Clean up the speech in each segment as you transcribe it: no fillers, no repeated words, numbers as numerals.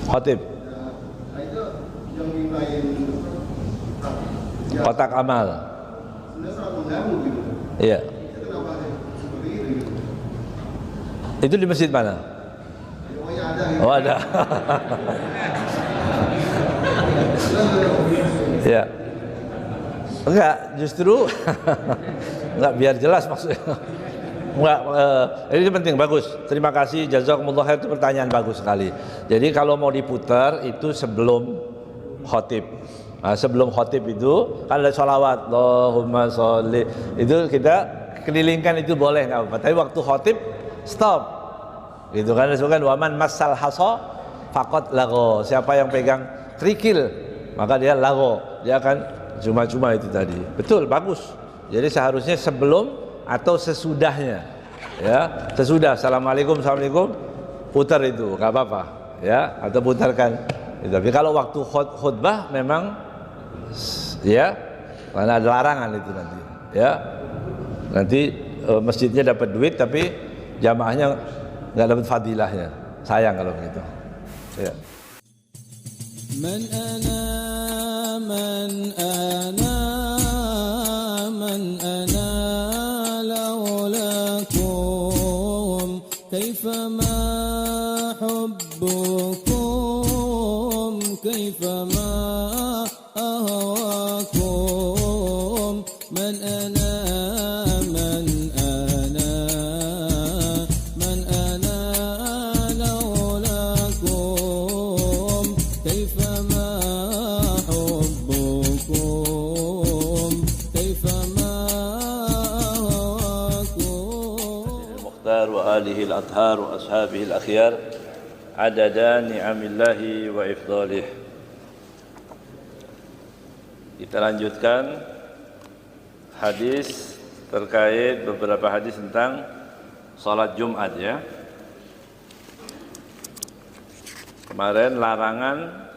Khotib. Kotak amal. Iya. Itu di masjid mana? Oh ada. Ya. Enggak, justru enggak, biar jelas maksudnya. Enggak, ini penting, bagus. Terima kasih, jazakumullah khair, itu pertanyaan bagus sekali. Jadi kalau mau diputar itu sebelum khotib. Nah, sebelum khotib itu kan ada sholawat, Allahumma sholli, itu kita kelilingkan, itu boleh nggak apa-apa. Tapi waktu khotib stop. Gitu kan, disebutkan waman masal haso fakot lago. Siapa yang pegang kerikil maka dia lago, dia akan cuma-cuma itu tadi. Betul, bagus. Jadi seharusnya sebelum atau sesudahnya, ya, sesudah assalamualaikum putar itu nggak apa-apa, ya, atau putarkan. Tapi kalau waktu khutbah memang, ya, karena ada larangan itu nanti, ya, nanti masjidnya dapat duit tapi jamaahnya nggak dapat fadilahnya, sayang kalau begitu, ya. من أنا لولاكم كيفما حبكم كيفما أهواكم من أنا لولاكم كيفما حبكم كيفما المختار وآله الأطهار وأصحابه الأخيار عدد نعم الله وإفضاله. Kita lanjutkan hadis terkait beberapa hadis tentang salat Jumat, ya. Kemarin larangan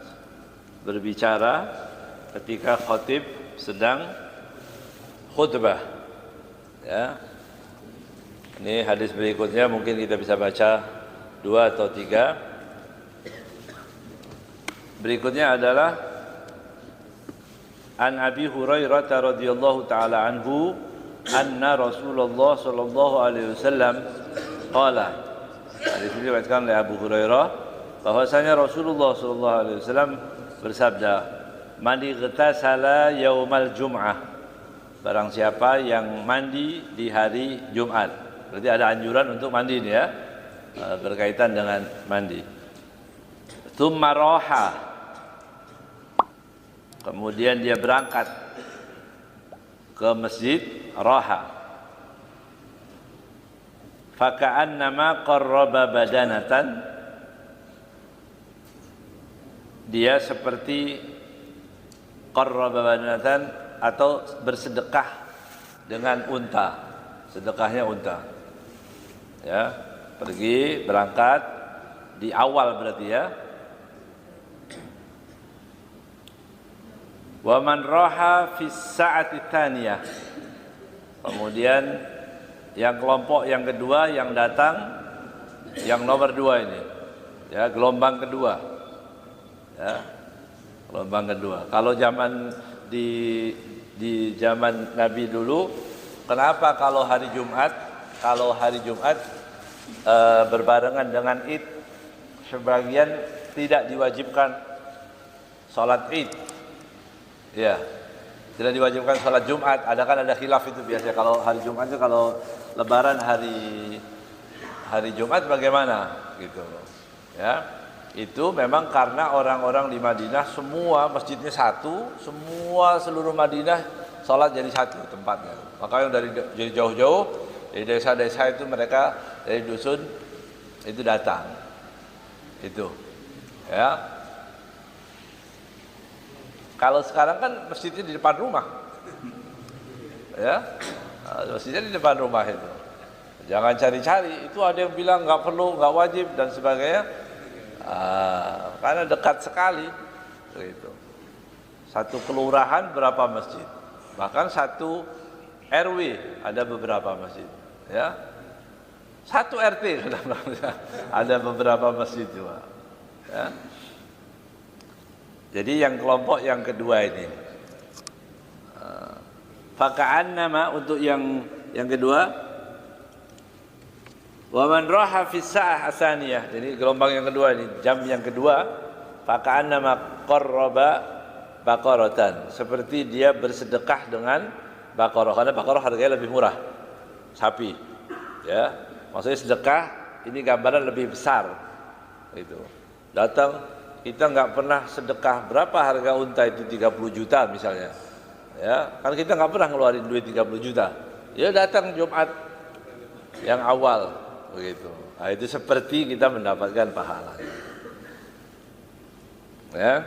berbicara ketika khatib sedang khutbah, ya. Ini hadis berikutnya mungkin kita bisa baca 2 atau 3. Berikutnya adalah An Abi Hurairah radhiyallahu taala anhu anna Rasulullah sallallahu alaihi wasallam qala. Hadis ini diriwayatkan oleh Abu Hurairah bahwasanya Rasulullah sallallahu alaihi wasallam bersabda, "Man igtasala yaumal jum'ah." Barang siapa yang mandi di hari Jumat. Berarti ada anjuran untuk mandi ini, ya. Berkaitan dengan mandi. Tsumma raha. Kemudian dia berangkat ke masjid, raha. Faka'annama qarraba badanatan. Dia seperti qarraba badanatan atau bersedekah dengan unta. Sedekahnya unta. Ya, pergi berangkat di awal berarti, ya. Wa man raha fi sa'ati tsaniyah. Kemudian yang kelompok yang kedua yang datang, yang nomor 2 ini, ya, gelombang kedua, ya, gelombang kedua. Kalau zaman di zaman Nabi dulu, kenapa kalau hari Jumat berbarengan dengan Id, sebagian tidak diwajibkan sholat Id, ya, tidak diwajibkan sholat Jumat. Ada khilaf itu biasanya kalau hari Jumat itu, kalau Lebaran hari Jumat bagaimana gitu, ya. Itu memang karena orang-orang di Madinah semua masjidnya satu, seluruh Madinah sholat jadi satu tempatnya. Maka yang dari jauh-jauh, dari desa-desa itu, mereka dari dusun itu datang, itu, ya. Kalau sekarang kan masjidnya di depan rumah, ya, masjidnya di depan rumah itu. Jangan cari-cari. Itu ada yang bilang nggak perlu, nggak wajib dan sebagainya. Karena dekat sekali, gitu. Satu kelurahan berapa masjid, bahkan satu RW ada beberapa masjid, ya. Satu RT ada beberapa masjid juga. Ya. Jadi yang kelompok yang kedua ini, faka'annama untuk yang kedua, wa man raha fi sa'ah asaniyah. Jadi gelombang yang kedua ini, jam yang kedua, faka'annama qarraba baqaratan. Seperti dia bersedekah dengan baqarah, karena baqarah harganya lebih murah, sapi. Ya. Maksudnya sedekah ini gambaran lebih besar. Gitu. Datang kita nggak pernah sedekah, berapa harga unta itu 30 juta misalnya. Ya, kan kita nggak pernah ngeluarin duit 30 juta. Ya datang Jumat yang awal begitu. Nah, itu seperti kita mendapatkan pahala. Ya.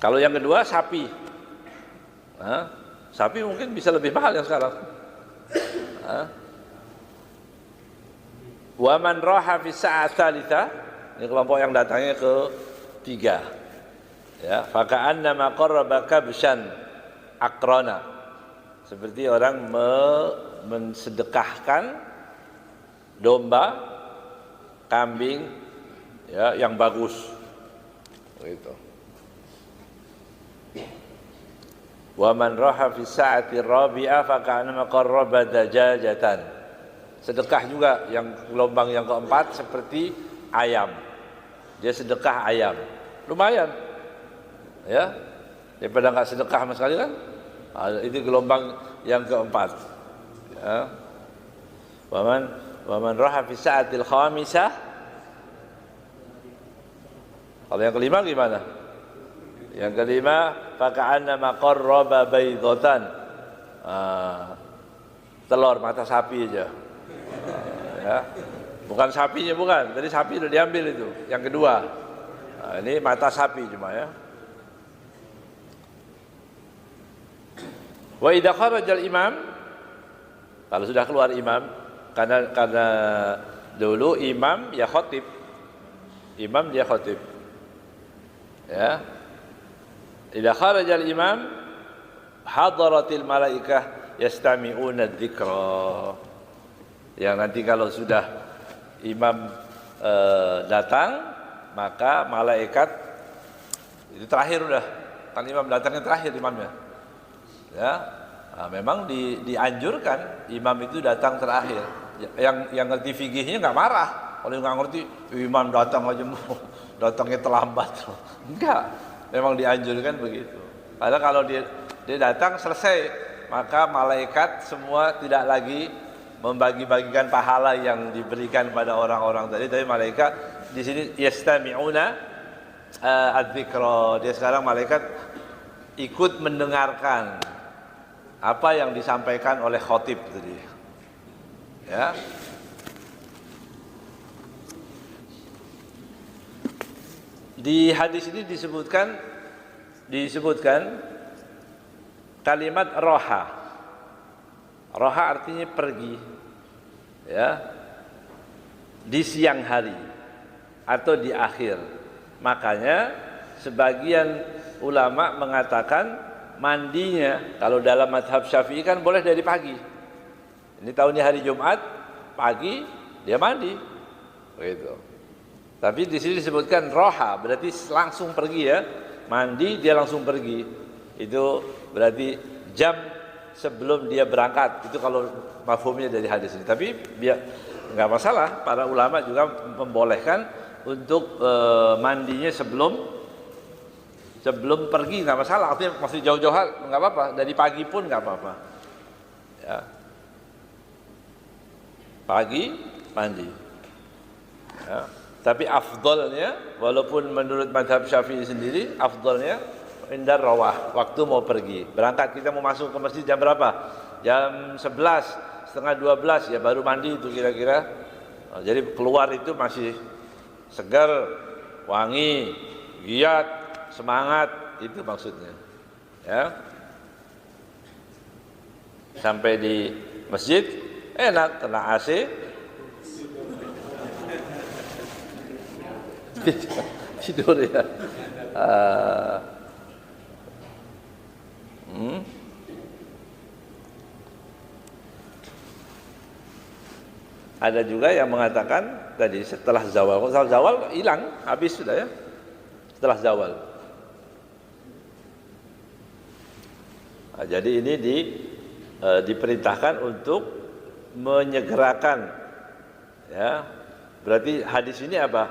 Kalau yang kedua sapi. Nah, sapi mungkin bisa lebih mahal yang sekarang. Wa man raha fi sa'ah tsalitsa, ini kelompok yang datangnya ke 3. Ya, faka'annama qarraba kabshan aqrana. Seperti orang mensedekahkan domba, kambing ya yang bagus. Begitu. Wa man raha fi sa'ati rabi'ah faka'annama qarraba dajajatan. Sedekah juga yang gelombang yang keempat seperti ayam. Dia sedekah ayam. Lumayan. Ya. Daripada enggak sedekah sama sekali kan? Itu gelombang yang keempat. Ya. Wa man raha fi sa'atil khamisah. Kalau yang kelima gimana? Yang kelima, faka'annama qarraba baydatan. Telur mata sapi aja. Ya. Bukan sapinya, bukan. Tadi sapi sudah diambil itu. Yang kedua. Ini mata sapi cuma ya. Wa idza kharajal imam, kalau sudah keluar imam, karena dulu imam ya khatib. Imam dia khatib. Ya. Idza kharajal imam hadaratil malaikah yastami'una dzikra. Yang nanti kalau sudah imam datang, maka malaikat itu terakhir udah. Kan imam datangnya terakhir imamnya. Ya. Nah, memang dianjurkan imam itu datang terakhir. Yang ngerti fikihnya enggak marah. Kalau enggak ngerti imam datang aja datangnya terlambat. Enggak. Memang dianjurkan begitu. Karena kalau dia datang selesai, maka malaikat semua tidak lagi membagi-bagikan pahala yang diberikan pada orang-orang tadi. Tapi malaikat di sini yastami'una adzikra. Dia sekarang malaikat ikut mendengarkan apa yang disampaikan oleh khatib tadi. Ya. Di hadis ini disebutkan kalimat roha. Roha artinya pergi, ya, di siang hari atau di akhir. Makanya sebagian ulama mengatakan mandinya kalau dalam mazhab Syafi'i kan boleh dari pagi. Ini tahunnya hari Jumat, pagi dia mandi, begitu. Tapi di sini disebutkan roha, berarti langsung pergi ya, mandi dia langsung pergi. Itu berarti jam sebelum dia berangkat. Itu kalau mafhumnya dari hadis ini. Tapi biar nggak masalah, para ulama juga membolehkan untuk mandinya sebelum pergi, nggak masalah. Artinya masih jauh-jauh nggak apa-apa. Dari pagi pun nggak apa-apa. Ya. Pagi mandi. Ya. Tapi afdolnya, walaupun menurut mazhab Syafi'i sendiri, afdolnya indar rawah, waktu mau pergi. Berangkat kita mau masuk ke masjid jam berapa? Jam 11, setengah 12 ya baru mandi itu kira-kira. Jadi keluar itu masih segar, wangi, giat, semangat, itu maksudnya. Ya. Sampai di masjid enak, kena AC. Tidur ya. Ada juga yang mengatakan tadi setelah zawal. Kalau setelah zawal hilang, habis sudah ya. Setelah zawal. Nah, jadi ini diperintahkan untuk menyegerakan, ya. Berarti hadis ini apa?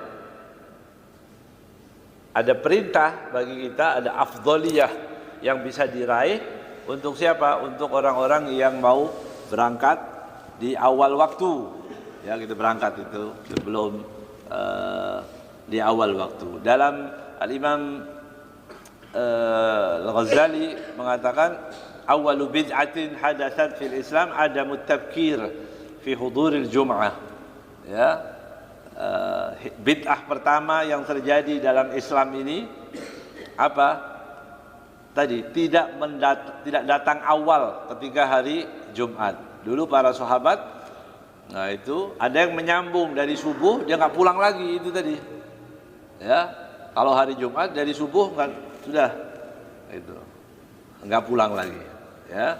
Ada perintah bagi kita, ada afdholiyah yang bisa diraih untuk siapa? Untuk orang-orang yang mau berangkat di awal waktu. Ya, kita berangkat itu sebelum di awal waktu. Dalam Al-Imam Al-Ghazali mengatakan awalu bid'atin hadatsat fil Islam adamut tabkir fi huduril jum'ah. Ya. Bid'ah pertama yang terjadi dalam Islam ini apa? Tadi tidak datang awal ketika hari Jumat. Dulu para sahabat, nah itu ada yang menyambung dari subuh dia nggak pulang lagi itu tadi. Ya, kalau hari Jumat dari subuh kan sudah itu nggak pulang lagi. Ya.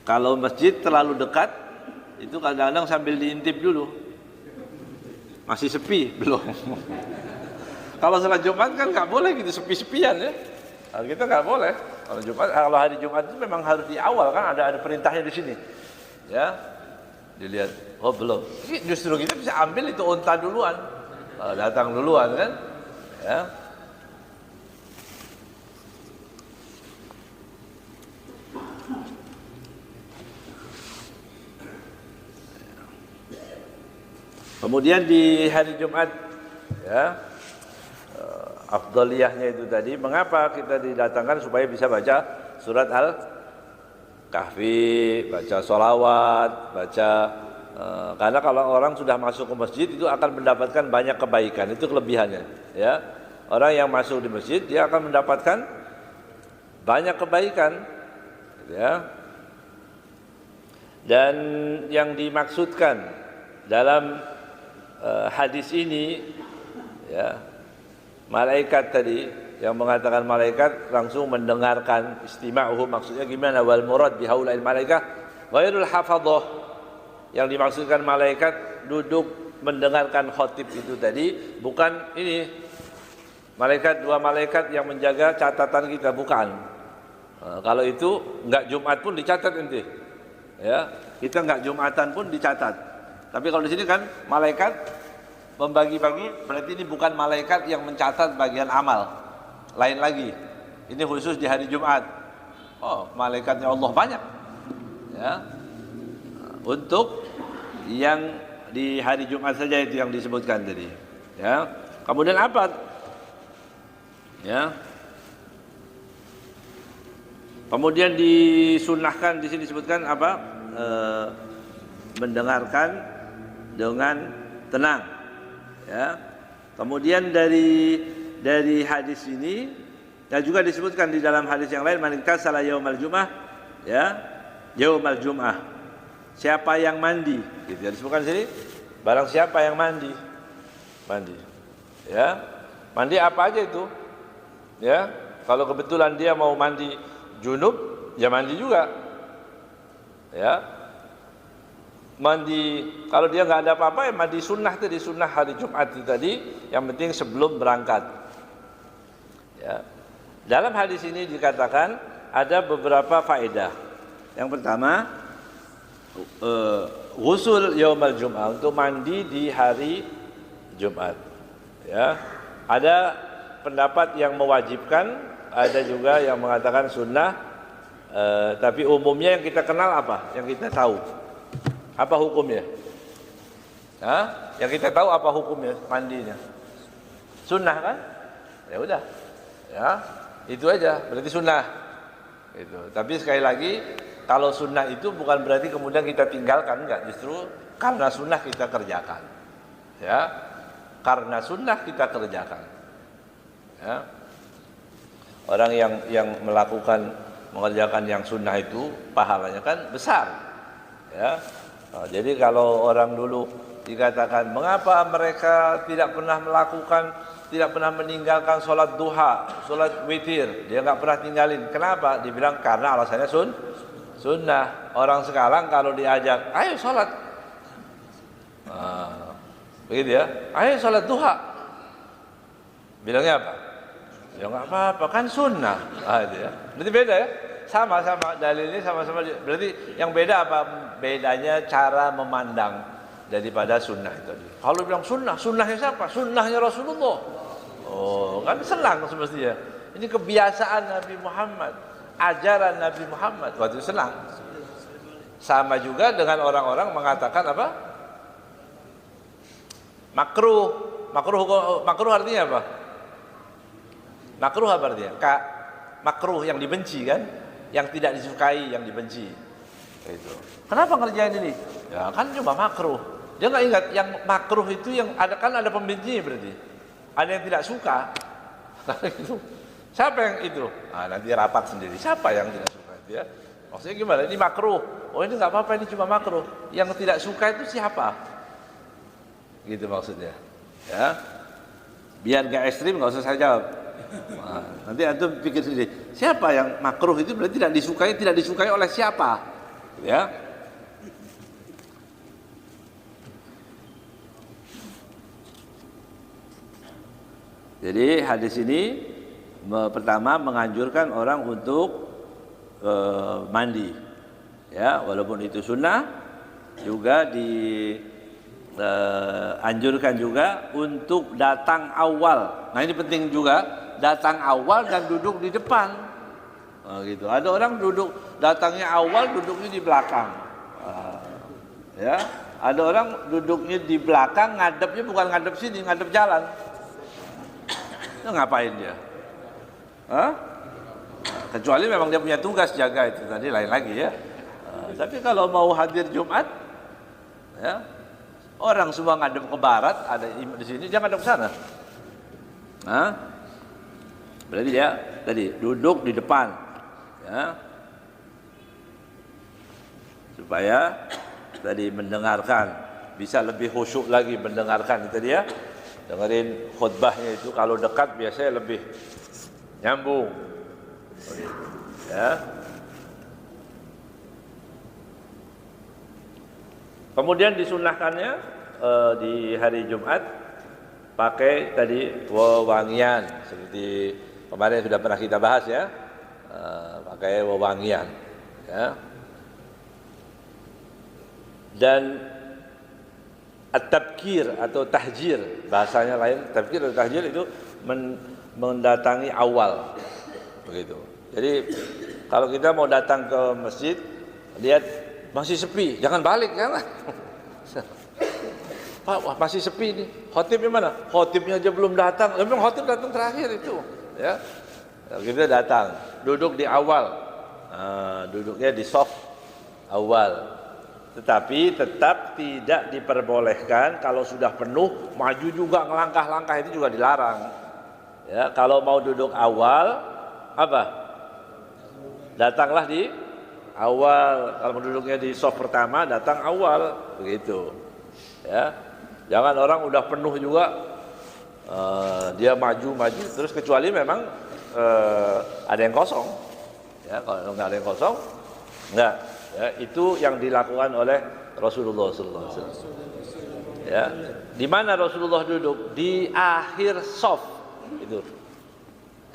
Kalau masjid terlalu dekat, itu kadang-kadang sambil diintip dulu. Masih sepi, belum. Kalau salat Jumat kan nggak boleh gitu sepi-sepian ya. Kalau kita nggak boleh. Kalau hari Jumat itu memang harus di awal kan ada perintahnya di sini. Ya, dilihat. Oh belum. Justru kita bisa ambil itu unta duluan, datang duluan kan. Ya. Kemudian di hari Jumat, ya, afdhaliyahnya itu tadi, mengapa kita didatangkan supaya bisa baca surat Al-Kahfi, baca sholawat, baca, karena kalau orang sudah masuk ke masjid itu akan mendapatkan banyak kebaikan, itu kelebihannya. Ya, orang yang masuk di masjid dia akan mendapatkan banyak kebaikan, ya. Dan yang dimaksudkan dalam hadis ini, ya, malaikat tadi yang mengatakan malaikat langsung mendengarkan istima'uhu, maksudnya gimana? Wal murad bihaula'il malaikah ghairul hafadhah, yang dimaksudkan malaikat duduk mendengarkan khotib itu tadi bukan ini dua malaikat yang menjaga catatan kita, bukan. Kalau itu enggak Jumat pun dicatat nanti, ya, kita enggak Jumatan pun dicatat. Tapi kalau di sini kan malaikat membagi-bagi, berarti ini bukan malaikat yang mencatat bagian amal, lain lagi. Ini khusus di hari Jumat. Oh, malaikatnya Allah banyak, ya. Untuk yang di hari Jumat saja itu yang disebutkan tadi, ya. Kemudian apa? Ya. Kemudian disunnahkan di sini disebutkan apa? Mendengarkan dengan tenang, ya. Kemudian dari hadis ini dan juga disebutkan di dalam hadis yang lain, man iktasala yaumal jum'ah, ya, yaumal jum'ah, siapa yang mandi, gitu ya, disebutkan di sini, barang siapa yang mandi, ya, mandi apa aja itu, ya. Kalau kebetulan dia mau mandi junub, ya mandi juga, ya. Mandi, kalau dia nggak ada apa-apa ya mandi sunnah tadi, sunnah hari Jumat itu tadi, yang penting sebelum berangkat. Ya. Dalam hadis ini dikatakan ada beberapa faedah. Yang pertama, ghusl yaumal jum'ah, untuk mandi di hari Jumat. Ya. Ada pendapat yang mewajibkan, ada juga yang mengatakan sunnah, tapi umumnya yang kita kenal apa? Yang kita tahu. Apa hukumnya? Hah? Yang kita tahu apa hukumnya mandinya? Sunnah kan? Ya udah. Ya, itu aja. Berarti sunnah. Itu. Tapi sekali lagi, kalau sunnah itu bukan berarti kemudian kita tinggalkan, enggak. Justru karena sunnah kita kerjakan. Ya. Karena sunnah kita kerjakan. Ya. Orang yang mengerjakan yang sunnah itu pahalanya kan besar. Ya. Nah, jadi kalau orang dulu dikatakan mengapa mereka tidak pernah meninggalkan sholat duha, sholat witir, dia nggak pernah tinggalin. Kenapa? Dibilang karena alasannya Sunnah. Orang sekarang kalau diajak, ayo sholat, begitu ya, ayo sholat duha, bilangnya apa? Ya nggak apa-apa, kan sunnah. Itu ya. Berarti beda ya? Sama-sama dalilnya sama-sama. Berarti yang beda apa? Bedanya cara memandang daripada sunnah itu. Kalau bilang sunnah, sunnahnya siapa? Sunnahnya Rasulullah. Oh, kan senang semestinya. Ini kebiasaan Nabi Muhammad, ajaran Nabi Muhammad. Waktu itu senang. Sama juga dengan orang-orang mengatakan apa? Makruh. Makruh artinya apa? Makruh apa artinya? Makruh yang dibenci kan? Yang tidak disukai, yang dibenci. Itu. Kenapa ngerjain ini? Ya kan cuma makruh. Dia nggak ingat yang makruh itu yang ada, kan ada pembenci berarti. Ada yang tidak suka. Itu. Siapa yang itu? Nanti rapat sendiri. Siapa yang tidak suka? Ya. Maksudnya gimana? Ini makruh. Oh ini nggak apa-apa, ini cuma makruh. Yang tidak suka itu siapa? Gitu maksudnya. Ya. Biar nggak ekstrim, nggak usah saya jawab. Nanti antum pikir sendiri. Siapa yang makruh itu berarti tidak disukai oleh siapa? Ya. Jadi hadis ini pertama menganjurkan orang untuk mandi, ya walaupun itu sunnah, juga dianjurkan juga untuk datang awal. Nah ini penting juga, datang awal dan duduk di depan. Gitu. Ada orang datangnya awal, duduknya di belakang. Ya, ada orang duduknya di belakang, ngadepnya bukan ngadep sini, ngadep jalan. Itu ngapain dia? Kecuali memang dia punya tugas jaga itu tadi lain lagi ya. Tapi kalau mau hadir Jumat, ya orang semua ngadep ke barat, ada imam di sini, jangan ngadep ke sana. Berarti dia tadi duduk di depan, ya, supaya tadi mendengarkan, bisa lebih khusyuk lagi mendengarkan itu dia. Dengerin khutbahnya itu, kalau dekat biasanya lebih nyambung. Ya. Kemudian disunahkannya di hari Jumat pakai tadi wewangian, seperti kemarin sudah pernah kita bahas ya, pakai wewangian. Ya. Dan at-tabkir atau tahjir, bahasanya lain, tabkir atau tahjir itu mendatangi awal, begitu. Jadi kalau kita mau datang ke masjid, lihat masih sepi, jangan balik kan? Pak, wah masih sepi nih. Khotibnya mana? Khotibnya aja belum datang. Memang khotib datang terakhir itu, ya. Kita datang, duduk di awal, duduknya di soft awal. Tetapi tetap tidak diperbolehkan kalau sudah penuh maju juga, ngelangkah-langkah itu juga dilarang. Ya, kalau mau duduk awal apa? Datanglah di awal. Kalau duduknya di soft pertama, datang awal, begitu. Ya, jangan orang udah penuh juga dia maju terus, kecuali memang ada yang kosong. Ya, kalau nggak ada yang kosong, enggak. Ya, itu yang dilakukan oleh Rasulullah SAW. Ya, di mana Rasulullah duduk? Di akhir soft itu.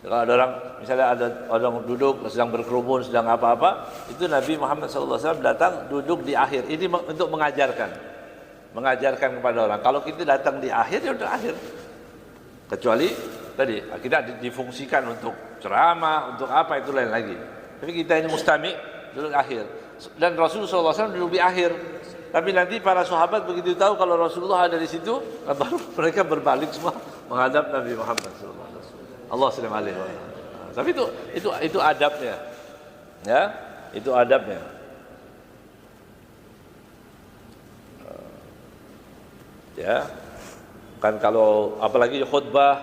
Kalau ada orang, misalnya ada orang duduk sedang berkerumun, sedang apa-apa, itu Nabi Muhammad SAW datang duduk di akhir. Ini untuk mengajarkan kepada orang. Kalau kita datang di akhir, ya udah akhir. Kecuali tadi kita difungsikan untuk ceramah, untuk apa itu lain lagi. Tapi kita ini mustami duduk akhir. Dan Rasulullah SAW duduk di akhir. Tapi nanti para sahabat begitu tahu kalau Rasulullah ada di situ, baru mereka berbalik semua menghadap Nabi Muhammad SAW. Allah SWT. Tapi itu adabnya, ya, itu adabnya. Ya, kan kalau apalagi khutbah,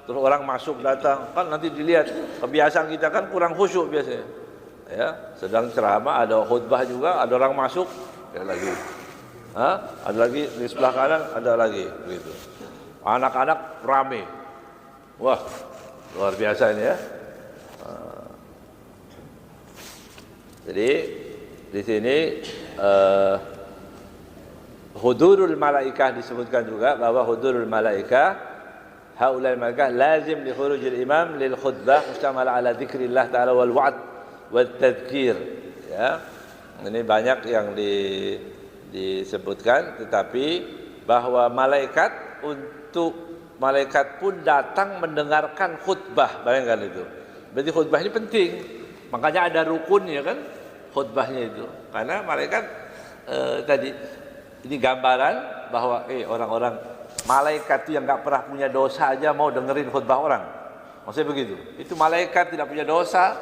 terus orang masuk datang, kan nanti dilihat kebiasaan kita kan kurang khusyuk biasanya. Ya, sedang ceramah ada khutbah juga, ada orang masuk, ada lagi, ada lagi di sebelah kanan, ada lagi, begitu. Anak-anak rame, wah luar biasa ini ya. Jadi di sini hudurul malaikah disebutkan juga, bahwa hudurul malaikah haulal malaikah lazim li khurujil imam lil khutbah mustamal ala dzikrillah ta'ala wal wa'd wat tadhkir. Ya. Ini banyak yang disebutkan, tetapi bahwa malaikat pun datang mendengarkan khutbah, bayangkan itu. Berarti khutbah ini penting. Makanya ada rukunnya kan khutbahnya itu. Karena malaikat tadi ini gambaran bahwa orang-orang malaikat itu yang enggak pernah punya dosa aja mau dengerin khutbah orang. Maksudnya begitu. Itu malaikat tidak punya dosa,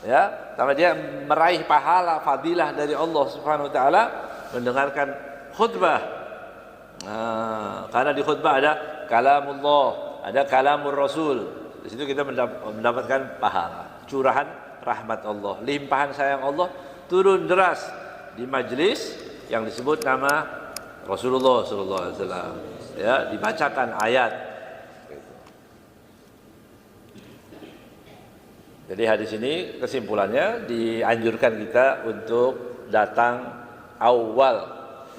ya, sama dia meraih pahala fadilah dari Allah Subhanahu wa taala mendengarkan khutbah. Karena di khutbah ada kalamullah, ada kalamur rasul. Di situ kita mendapatkan pahala, curahan rahmat Allah, limpahan sayang Allah turun deras di majlis yang disebut nama Rasulullah sallallahu alaihi wasallam. Ya, dibacakan ayat. Jadi hadis ini kesimpulannya dianjurkan kita untuk datang awal,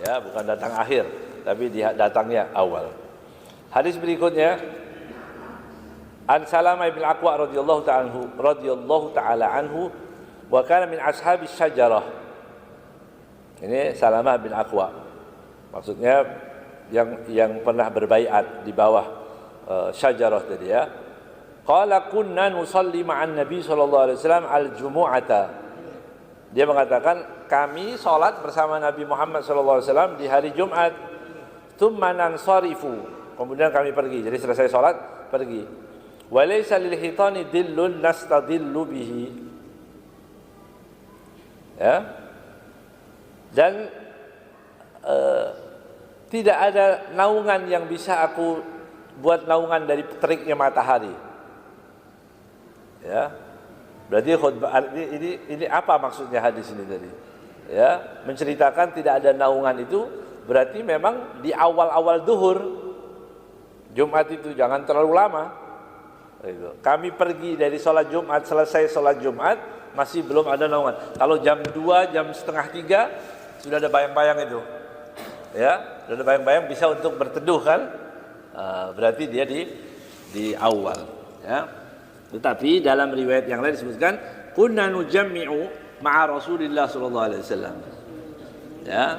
ya, bukan datang akhir, tapi datangnya awal. Hadis berikutnya, An Salamah bin Aqwa radhiyallahu ta'ala anhu wa kana min ashabis syajarah. Ini Salamah bin Aqwa. Maksudnya yang pernah berbaiat di bawah syajarah tadi, ya. Qala kunna nusalli ma'an Nabi sallallahu alaihi wasallam al-jumu'ata. Dia mengatakan kami salat bersama Nabi Muhammad sallallahu alaihi wasallam di hari Jumat. Tsumma nansarifu. Kemudian kami pergi. Jadi selesai salat pergi. Wa laysa lil hitani dillun nastadillu bihi. Ya. Dan tidak ada naungan yang bisa aku buat naungan dari teriknya matahari. Ya. Berarti khutbah ini apa maksudnya hadis ini tadi? Ya, menceritakan tidak ada naungan itu berarti memang di awal-awal duhur Jumat itu jangan terlalu lama. Kami pergi dari sholat Jumat, selesai sholat Jumat masih belum ada naungan. Kalau jam 2, jam setengah 3 sudah ada bayang-bayang itu. Ya, sudah ada bayang-bayang bisa untuk berteduh kan? Berarti dia di awal. Ya. Tetapi dalam riwayat yang lain disebutkan kunna nujammi'u ma'a Rasulillah sallallahu alaihi wasallam. Ya.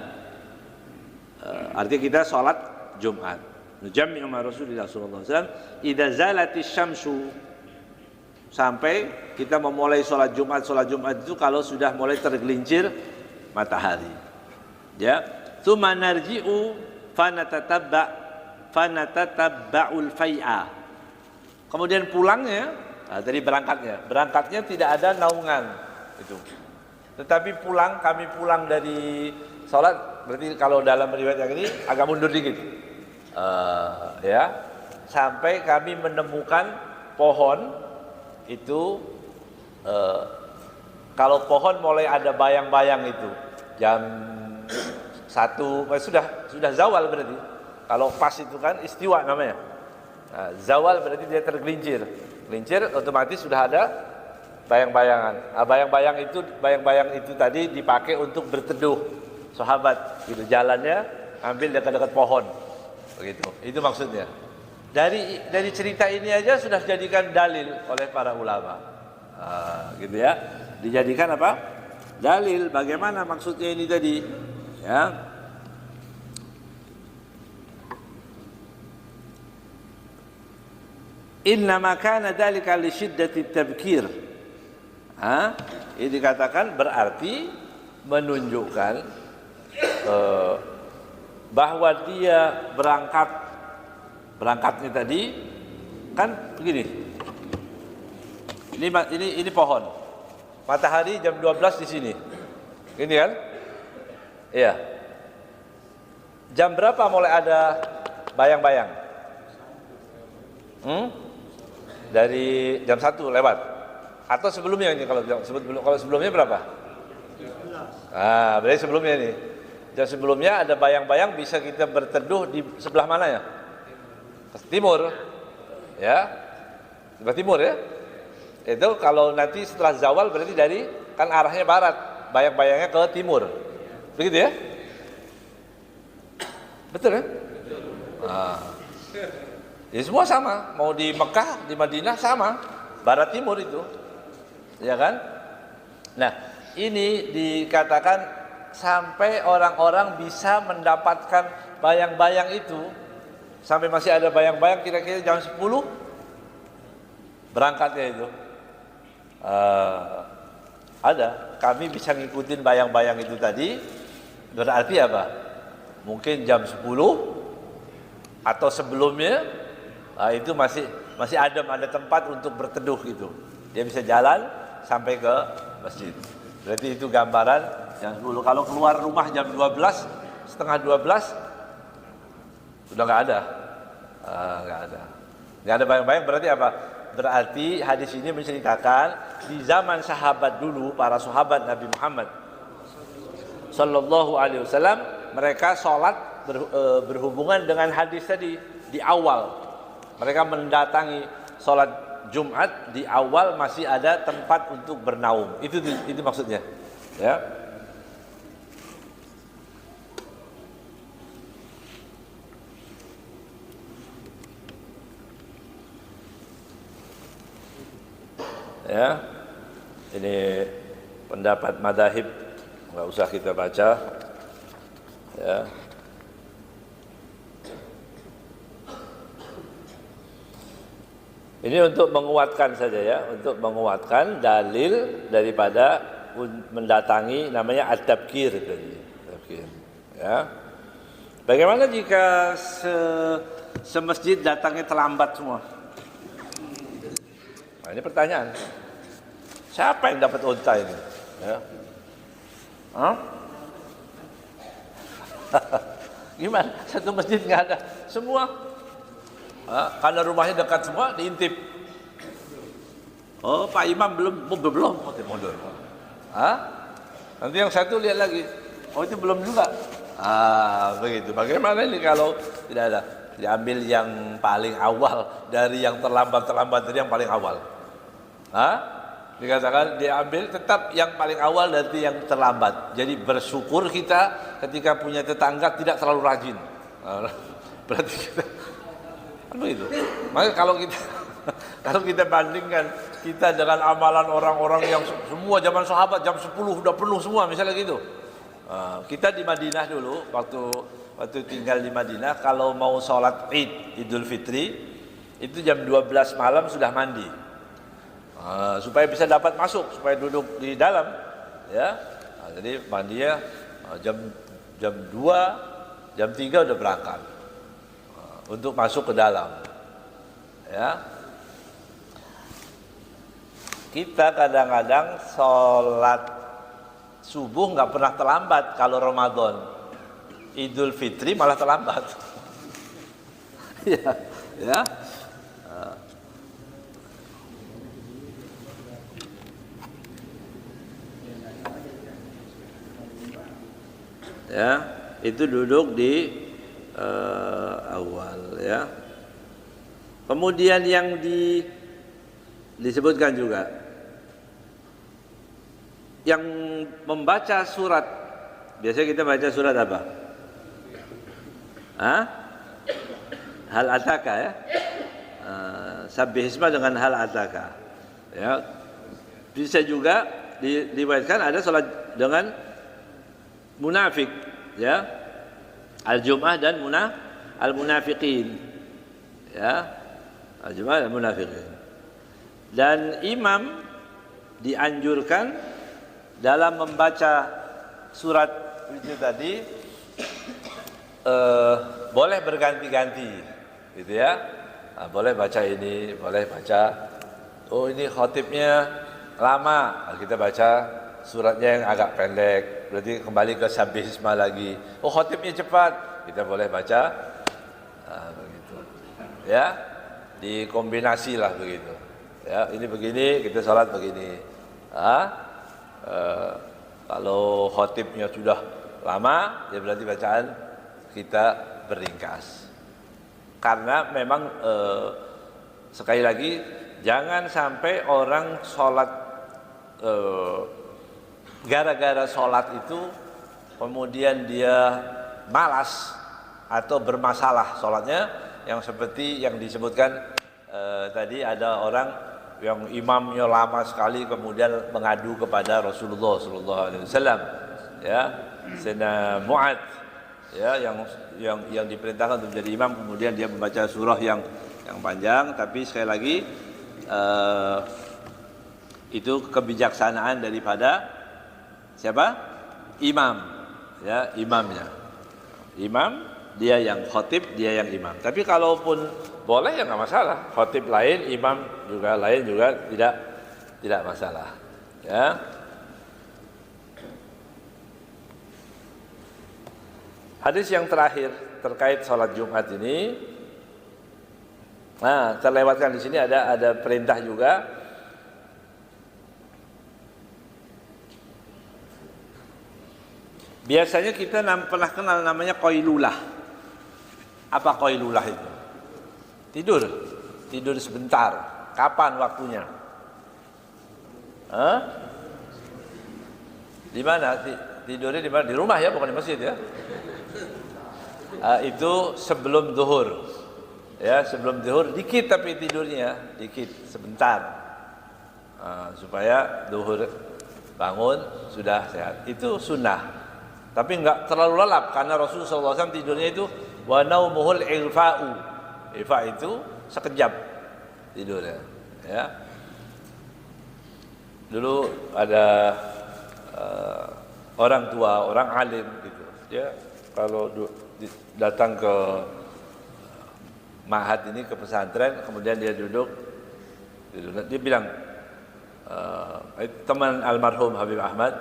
Artinya kita salat Jumat. Nujammi'u ma'a Rasulillah sallallahu alaihi wasallam idza zalatis syamsu, sampai kita memulai salat Jumat itu kalau sudah mulai tergelincir matahari. Ya. Tsumma narji'u fanatatabba'ul fai'a. Kemudian pulangnya, dari berangkatnya tidak ada naungan itu. Tetapi kami pulang dari sholat, berarti kalau dalam riwayat yang ini agak mundur dikit, ya, sampai kami menemukan pohon itu. Kalau pohon mulai ada bayang-bayang itu jam 1, sudah zawal berarti. Kalau pas itu kan istiwa namanya. Nah, zawal berarti dia tergelincir. Gelincir otomatis sudah ada bayang-bayangan. Nah, bayang-bayang itu tadi dipakai untuk berteduh sahabat. Gitu jalannya ambil dekat-dekat pohon. Begitu. Itu maksudnya. Dari cerita ini aja sudah dijadikan dalil oleh para ulama. Gitu ya. Dijadikan apa? Dalil bagaimana maksudnya ini tadi. Ya. Innama kana dzalika li syiddati tabkir. Ini dikatakan berarti menunjukkan bahwa dia berangkatnya tadi kan begini. Ini pohon. Matahari jam 12 di sini. Ini kan? Iya. Jam berapa mulai ada bayang-bayang? Dari jam 1 lewat atau sebelumnya ini, kalau sebelumnya berapa? Berarti sebelumnya ini. Jam sebelumnya ada bayang-bayang bisa kita berteduh di sebelah mana ya? Timur. Ya. Sebelah timur ya. Itu kalau nanti setelah zawal berarti dari kan arahnya barat. bayang-bayangnya ke timur. Begitu ya? Betul ya? Nah. Ya semua sama, mau di Mekah, di Madinah sama, barat timur itu, ya kan? Nah, ini dikatakan sampai orang-orang bisa mendapatkan bayang-bayang itu, sampai masih ada bayang-bayang kira-kira jam 10 berangkatnya itu. Ada, kami bisa ngikutin bayang-bayang itu tadi, berarti apa? Mungkin jam 10 atau sebelumnya. Itu masih adem, ada tempat untuk berteduh gitu. Dia bisa jalan sampai ke masjid. Berarti itu gambaran jam 10. Kalau keluar rumah jam 12, setengah 12, sudah nggak ada. Nggak ada bayang-bayang, berarti apa? Berarti hadis ini menceritakan di zaman sahabat dulu, para sahabat Nabi Muhammad Sallallahu Alaihi Wasallam, mereka sholat berhubungan dengan hadis tadi di awal. Mereka mendatangi sholat Jumat di awal masih ada tempat untuk bernaung. Itu maksudnya. Ya. Ya. Ini pendapat madzhab, nggak usah kita baca. Ya. Ini untuk menguatkan saja ya, untuk menguatkan dalil daripada mendatangi namanya at-tabkir tadi. Ya. Bagaimana jika semasjid datangnya terlambat semua? Nah, ini pertanyaan. Siapa yang dapat unta ini? Ya. Gimana? Satu masjid nggak ada, semua. Karena rumahnya dekat semua, diintip. Oh, Pak Imam belum mundur. Nanti yang satu lihat lagi. Oh, itu belum juga. Begitu. Bagaimana ini kalau tidak ada? Diambil yang paling awal dari yang terlambat dari yang paling awal. Dikatakan diambil tetap yang paling awal dari yang terlambat. Jadi bersyukur kita ketika punya tetangga tidak terlalu rajin. Berarti kita begitu. Maka kalau kita bandingkan kita dengan amalan orang-orang yang semua zaman sahabat jam 10 sudah penuh semua misalnya gitu. Kita di Madinah dulu waktu tinggal di Madinah, kalau mau sholat Idul Fitri itu jam 12 malam sudah mandi. Supaya bisa dapat masuk, supaya duduk di dalam ya. Jadi mandinya jam 2, jam 3 udah berangkat. Untuk masuk ke dalam, ya. Kita kadang-kadang sholat subuh nggak pernah terlambat kalau Ramadan. Idul Fitri malah terlambat. ya. Ya, itu duduk di awal ya. Kemudian yang disebutkan juga yang membaca surat, biasanya kita baca surat apa? Hal ataka ya. Sabbihisma dengan hal ataka. Ya. Bisa juga diriwayatkan ada salat dengan munafik ya. Al-Jum'ah dan Al-Munafiqin. Ya. Al-Jum'ah dan Al-Munafiqin. Dan imam dianjurkan dalam membaca surat itu tadi boleh berganti-ganti gitu ya. Boleh baca ini, boleh baca ini khotibnya lama, kita baca suratnya yang agak pendek, berarti kembali ke Sabbihisma lagi. Khotibnya cepat, kita boleh baca begitu. Ya, dikombinasi lah begitu. Ya, ini begini, kita sholat begini. Kalau khotibnya sudah lama, ya berarti bacaan kita berringkas. Karena memang sekali lagi jangan sampai orang sholat gara-gara sholat itu kemudian dia malas atau bermasalah sholatnya, yang seperti yang disebutkan tadi, ada orang yang imamnya lama sekali kemudian mengadu kepada Rasulullah SAW, ya, Sayyidina Mu'ad, ya, yang diperintahkan untuk menjadi imam, kemudian dia membaca surah yang panjang, tapi sekali lagi itu kebijaksanaan daripada siapa? Imam, ya, imamnya. Imam dia yang khotib, dia yang imam. Tapi kalaupun boleh ya nggak masalah. Khotib lain, imam juga lain, juga tidak masalah. Ya. Hadis yang terakhir terkait sholat Jumat ini, nah terlewatkan di sini ada perintah juga. Biasanya kita pernah kenal namanya qailulah. Apa qailulah itu? Tidur sebentar. Kapan waktunya? Di mana? Tidurnya di mana? Di rumah ya, bukan di masjid ya. Itu sebelum zuhur. Ya, sebelum zuhur dikit, tapi tidurnya dikit, sebentar. Supaya zuhur bangun sudah sehat. Itu sunnah. Tapi enggak terlalu lelap, karena Rasulullah SAW tidurnya itu wa naumuhul ilfa'u. Ilfa' itu sekejap tidurnya, ya. Dulu ada orang tua, orang alim gitu. Dia kalau datang ke ma'had ini, ke pesantren, kemudian dia duduk, dia bilang, teman almarhum Habib Ahmad,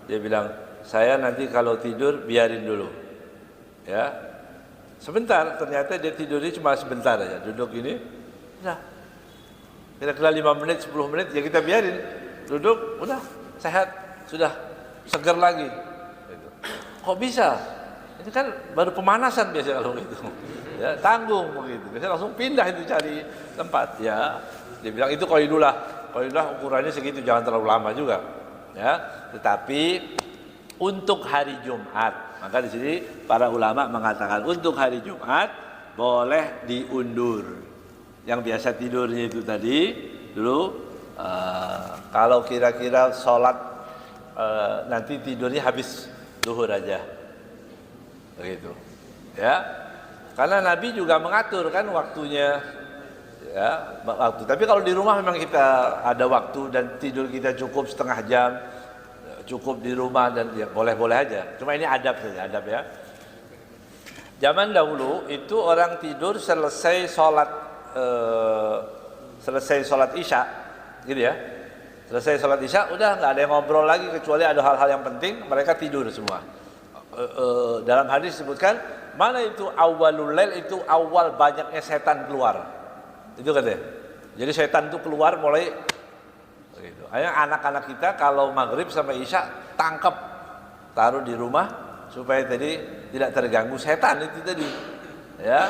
dia bilang, saya nanti kalau tidur biarin dulu, ya, sebentar. Ternyata dia tidurnya cuma sebentar aja, duduk ini, udah, kira-kira 5 menit, 10 menit, ya kita biarin, duduk, udah, sehat, sudah, segar lagi. Gitu. Kok bisa? Ini kan baru pemanasan biasa kalau gitu, ya, tanggung begitu. Biasanya langsung pindah itu cari tempat, ya. Dia bilang itu qailulah, ukurannya segitu, jangan terlalu lama juga, ya. Tetapi untuk hari Jumat, maka di sini para ulama mengatakan untuk hari Jumat boleh diundur. Yang biasa tidurnya itu tadi dulu, kalau kira-kira sholat nanti tidurnya habis zuhur aja, begitu, ya. Karena Nabi juga mengatur kan waktunya, ya, waktu. Tapi kalau di rumah memang kita ada waktu dan tidur kita cukup setengah jam. Cukup di rumah dan ya, boleh-boleh aja. Cuma ini adab saja, adab ya. Zaman dahulu itu orang tidur selesai sholat Isya, gitu ya. Selesai sholat Isya, udah nggak ada yang ngobrol lagi kecuali ada hal-hal yang penting, mereka tidur semua. Dalam hadis disebutkan, mana itu awalul lail, itu awal banyaknya setan keluar. Itu katanya. Jadi setan itu keluar mulai. Gitu. Anak-anak kita kalau maghrib sampai isya tangkap, taruh di rumah supaya tadi tidak terganggu setan itu tadi, ya.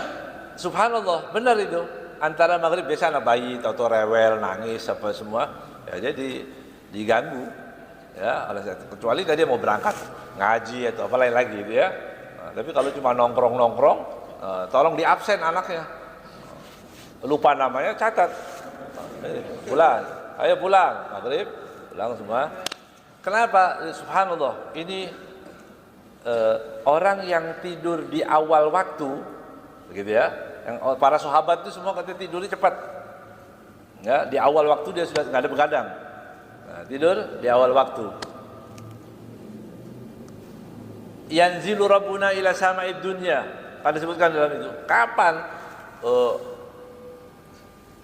Subhanallah, benar itu. Antara maghrib biasa anak bayi atau rewel, nangis apa semua, ya, jadi diganggu, ya, oleh setan. Kecuali tadi mau berangkat ngaji atau apa lain lagi, gitu ya. Nah, tapi kalau cuma nongkrong, tolong di absen anaknya. Lupa namanya, catat. Pulang. Ayo pulang, maghrib, pulang semua. Kenapa? Subhanallah, ini orang yang tidur di awal waktu, begitu ya. Yang para sahabat itu semua katanya tidurnya cepat. Ya, di awal waktu dia sudah nggak ada begadang. Nah, tidur di awal waktu. Yanzilu Rabbuna ila sama'id dunya. Ada disebutkan dalam itu. Kapan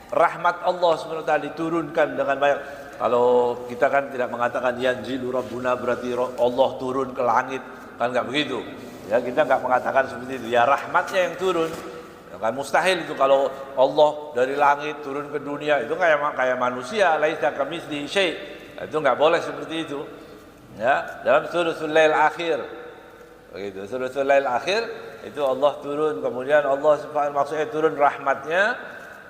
rahmat Allah SWT diturunkan dengan banyak. Kalau kita kan tidak mengatakan yanzilu Rabbuna berarti Allah turun ke langit, kan nggak begitu. Ya, kita nggak mengatakan seperti itu. Ya, rahmatnya yang turun. Ya, kan mustahil itu kalau Allah dari langit turun ke dunia, itu kayak manusia, laisa kamitslihi syai'. Itu nggak boleh seperti itu. Ya, dalam suratul lail akhir. Begitu, suratul lail akhir itu Allah turun, kemudian Allah maksudnya turun rahmatnya,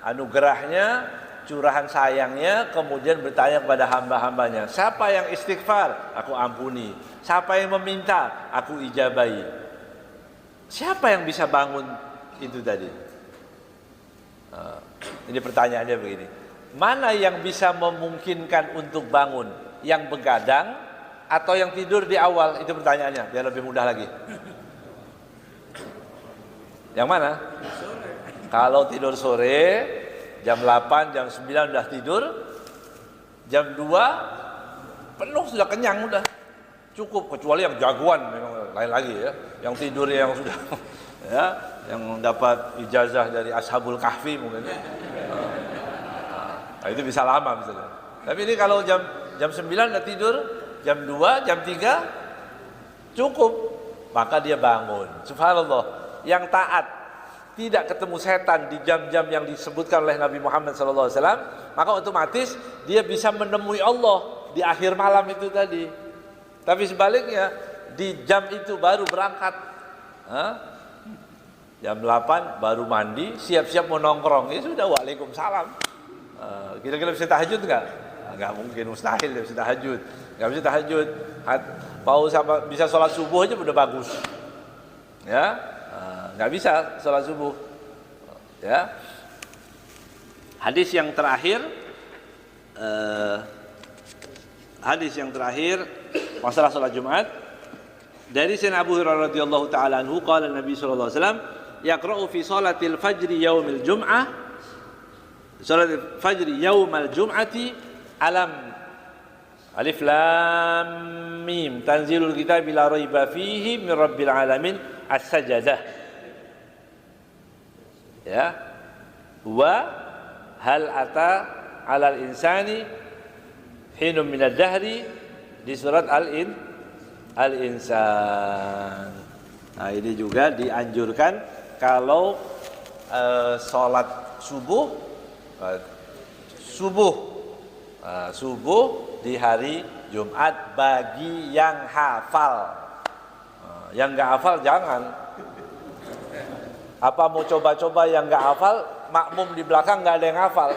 anugerahnya curahan sayangnya kemudian bertanya kepada hamba-hambanya, siapa yang istighfar, aku ampuni. Siapa yang meminta, aku ijabahi. Siapa yang bisa bangun itu tadi? Ini pertanyaannya begini. Mana yang bisa memungkinkan untuk bangun? Yang begadang atau yang tidur di awal? Itu pertanyaannya, biar lebih mudah lagi. Yang mana? Kalau tidur sore, jam 8, jam 9 udah tidur, jam 2 penuh sudah kenyang udah. Cukup, kecuali yang jagoan memang lain lagi ya. Yang tidur yang sudah ya, yang dapat ijazah dari Ashabul Kahfi mungkin. Nah, itu bisa lama misalnya. Tapi ini kalau jam 9 udah tidur, jam 2, jam 3 cukup, maka dia bangun. Subhanallah, yang taat tidak ketemu setan di jam-jam yang disebutkan oleh Nabi Muhammad SAW, maka otomatis dia bisa menemui Allah di akhir malam itu tadi. Tapi sebaliknya, di jam itu baru berangkat, jam 8 baru mandi, siap-siap mau nongkrong, ya sudah, waalaikumsalam. Kira-kira bisa tahajud nggak? Nggak mungkin, mustahil dia bisa tahajud. Nggak bisa tahajud. Mau sama bisa sholat subuh aja udah bagus. Ya, nggak bisa sholat subuh. Ya. Hadis yang terakhir, masalah sholat Jumat dari Sayyidina Abu Hurairah radhiyallahu taala anhu, qala Nabi sallallahu alaihi wasallam, yaqra'u fi salatil fajri yaumil jum'ah, salatil fajri yaumal jum'ati, alam alif lam mim tanzilul kitabi la raiba fihi min rabbil alamin as-sajdah. Ya, wa hal ata 'alal insani hinum minad dahri, di surat Al-Insan. Nah, ini juga dianjurkan kalau sholat subuh di hari Jumat bagi yang hafal. Yang nggak hafal jangan. Apa mau coba-coba yang nggak hafal, makmum di belakang nggak ada yang hafal,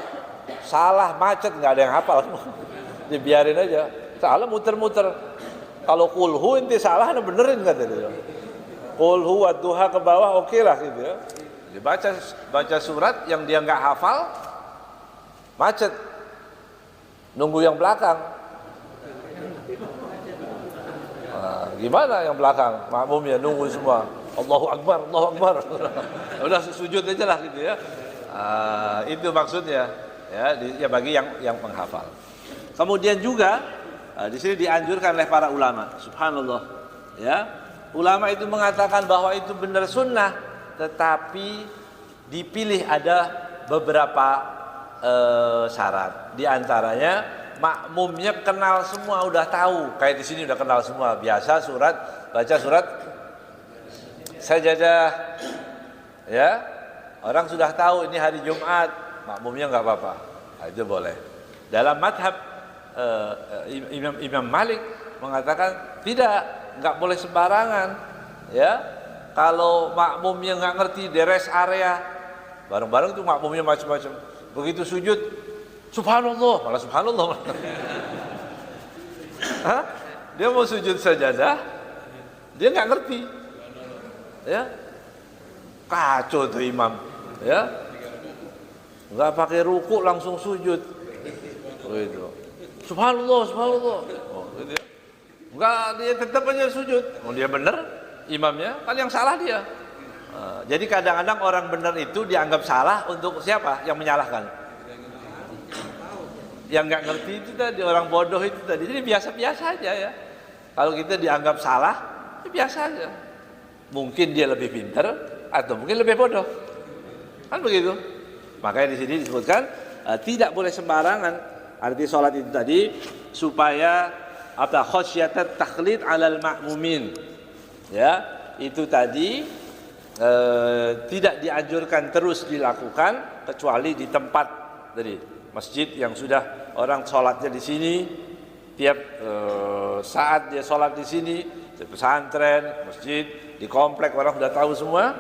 salah macet nggak ada yang hafal, dibiarin aja. Salah muter-muter. Kalau kulhu inti salah, anda benerin kata dia. Kulhu wa duha ke bawah oke lah gitu ya. Baca surat yang dia nggak hafal, macet. Nunggu yang belakang. Nah, gimana yang belakang? Makmumnya nunggu semua. Allahu Akbar, Allahu Akbar. Udah sujud aja lah gitu ya. Itu maksudnya ya bagi yang menghafal. Kemudian juga di sini dianjurkan oleh para ulama, subhanallah, ya, ulama itu mengatakan bahwa itu benar sunnah, tetapi dipilih ada beberapa syarat. Di antaranya makmumnya kenal semua, udah tahu, kayak di sini udah kenal semua, biasa baca surat sajadah, ya, orang sudah tahu ini hari Jumat, makmumnya nggak apa-apa, nah, itu boleh. Dalam madhab Imam Malik mengatakan nggak boleh sembarangan, ya. Kalau makmumnya nggak ngerti di rest area, bareng-bareng tuh makmumnya macam-macam. Begitu sujud, subhanallah, malah subhanallah. Dia mau sujud sajadah, dia nggak ngerti, ya. Kacau tuh imam, ya. Nggak pakai ruku langsung sujud. Gitu. Subhanallah, subhanallah. Oh, gitu ya. Enggak, dia tetap aja sujud. Oh, dia benar imamnya, kan yang salah dia. Jadi kadang-kadang orang benar itu dianggap salah untuk siapa? Yang menyalahkan. Yang nggak ngerti itu tadi, orang bodoh itu tadi. Jadi biasa-biasa aja ya. Kalau kita dianggap salah, ya biasa aja. Mungkin dia lebih pintar atau mungkin lebih bodoh. Kan begitu. Makanya di sini disebutkan tidak boleh sembarangan. Arti sholat itu tadi supaya khosyatat takhlid 'alal ma'mumin. Ya, itu tadi tidak dianjurkan terus dilakukan kecuali di tempat tadi masjid yang sudah orang sholatnya di sini, tiap saat dia sholat di sini, di pesantren, masjid, di komplek orang sudah tahu semua,